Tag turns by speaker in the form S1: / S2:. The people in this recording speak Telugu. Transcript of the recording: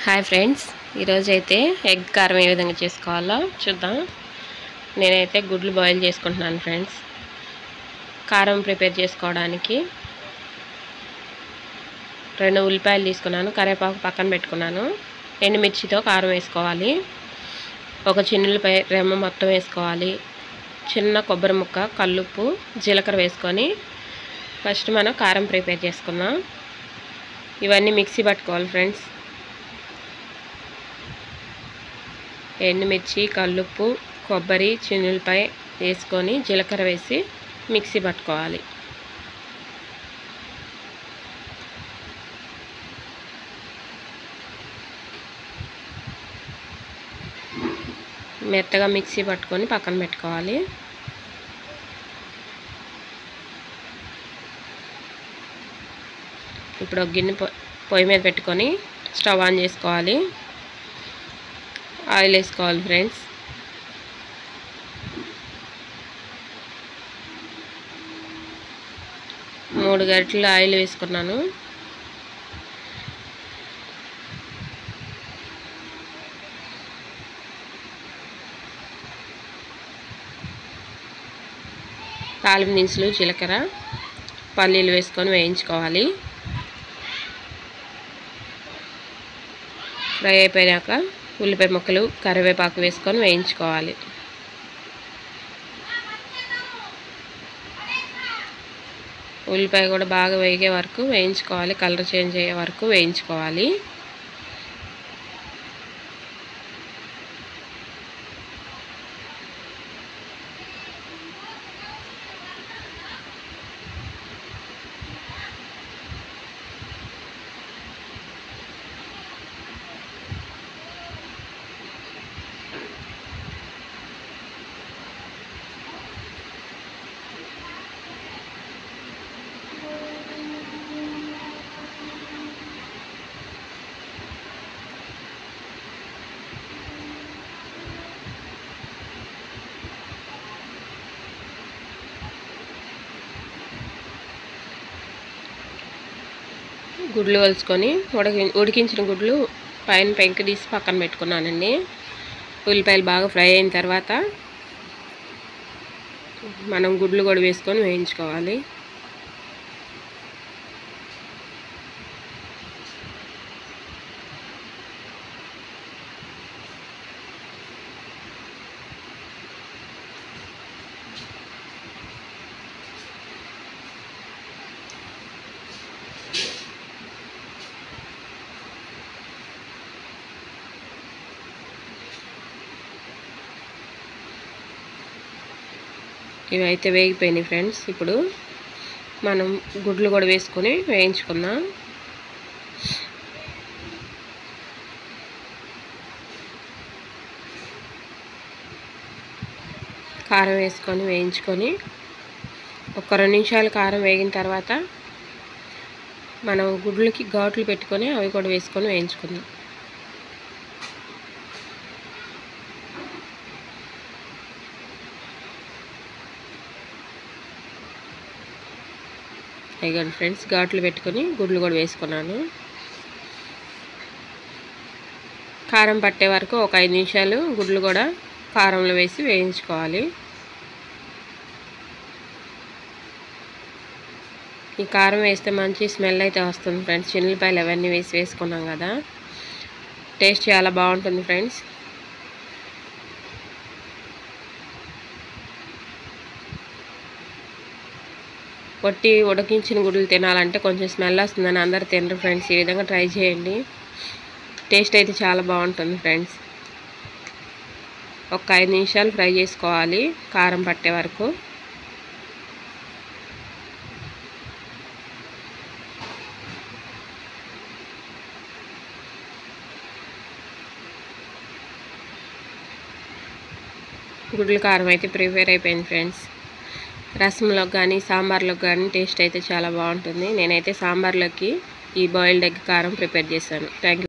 S1: హాయ్ ఫ్రెండ్స్, ఈరోజు అయితే ఎగ్ కారం ఏ విధంగా చేసుకోవాలో చూద్దాం. నేనైతే గుడ్లు బాయిల్ చేసుకుంటున్నాను ఫ్రెండ్స్. కారం ప్రిపేర్ చేసుకోవడానికి 2 ఉల్లిపాయలు తీసుకున్నాను, కరివేపాకు పక్కన పెట్టుకున్నాను. ఎండుమిర్చితో కారం వేసుకోవాలి. ఒక చిన్నులపై రెమ్మ మొత్తం వేసుకోవాలి. చిన్న కొబ్బరి ముక్క, కల్లుప్పు, జీలకర్ర వేసుకొని ఫస్ట్ మనం కారం ప్రిపేర్ చేసుకుందాం. ఇవన్నీ మిక్సీ పట్టుకోవాలి ఫ్రెండ్స్. ఎండుమిర్చి, కల్లుప్పు, కొబ్బరి, చిన్నులపై వేసుకొని జీలకర్ర వేసి మిక్సీ పట్టుకోవాలి. మెత్తగా మిక్సీ పట్టుకొని పక్కన పెట్టుకోవాలి. ఇప్పుడు ఒక గిన్నె పొయ్యి మీద పెట్టుకొని స్టవ్ ఆన్ చేసుకోవాలి. ఆయిల్ వేసుకోవాలి ఫ్రెండ్స్. మూడు గరిటెలు ఆయిల్ వేసుకున్నాను. తాలింపు దినుసులు, జీలకర్ర, పల్లీలు వేసుకొని వేయించుకోవాలి. ఫ్రై అయిపోయాక ఉల్లిపాయ ముక్కలు, కరివేపాకు వేసుకొని వేయించుకోవాలి. ఉల్లిపాయ కూడా బాగా వేగే వరకు వేయించుకోవాలి. కలర్ చేంజ్ అయ్యే వరకు వేయించుకోవాలి. గుడ్లు వలుచుకొని ఉడికించిన గుడ్లు పైన పెంక తీసి పక్కన పెట్టుకున్నానండి. ఉల్లిపాయలు బాగా ఫ్రై అయిన తర్వాత మనం గుడ్లు కూడా వేసుకొని వేయించుకోవాలి. ఇవైతే వేగిపోయినాయి ఫ్రెండ్స్. ఇప్పుడు మనం గుడ్లు కూడా వేసుకొని వేయించుకుందాం. కారం వేసుకొని వేయించుకొని ఒక 2 నిమిషాలు కారం వేగిన తర్వాత మనం గుడ్లకి ఘాట్లు పెట్టుకొని అవి కూడా వేసుకొని వేయించుకుందాం. ఇదిగోండి ఫ్రెండ్స్, ఘాట్లు పెట్టుకొని గుడ్లు కూడా వేసుకున్నాను. కారం పట్టే వరకు ఒక 5 నిమిషాలు గుడ్లు కూడా కారంలో వేసి వేయించుకోవాలి. ఈ కారం వేస్తే మంచి స్మెల్ అయితే వస్తుంది ఫ్రెండ్స్. చిన్నులపాయలు అవన్నీ వేసుకున్నాం కదా, టేస్ట్ చాలా బాగుంటుంది ఫ్రెండ్స్. పొట్టి ఉడికించిన గుడ్లు తినాలంటే కొంచెం స్మెల్ వస్తుందని అందరు తినరు ఫ్రెండ్స్. ఈ విధంగా ట్రై చేయండి, టేస్ట్ అయితే చాలా బాగుంటుంది ఫ్రెండ్స్. ఒక 5 నిమిషాలు ఫ్రై చేసుకోవాలి కారం పట్టే వరకు. గుడ్ల కారం అయితే ప్రిపేర్ అయిపోయింది ఫ్రెండ్స్. రసంలోకి కానీ సాంబార్లోకి కానీ టేస్ట్ అయితే చాలా బాగుంటుంది. నేనైతే సాంబార్లోకి ఈ బాయిల్డ్ ఎగ్ కారం ప్రిపేర్ చేశాను. Thank you.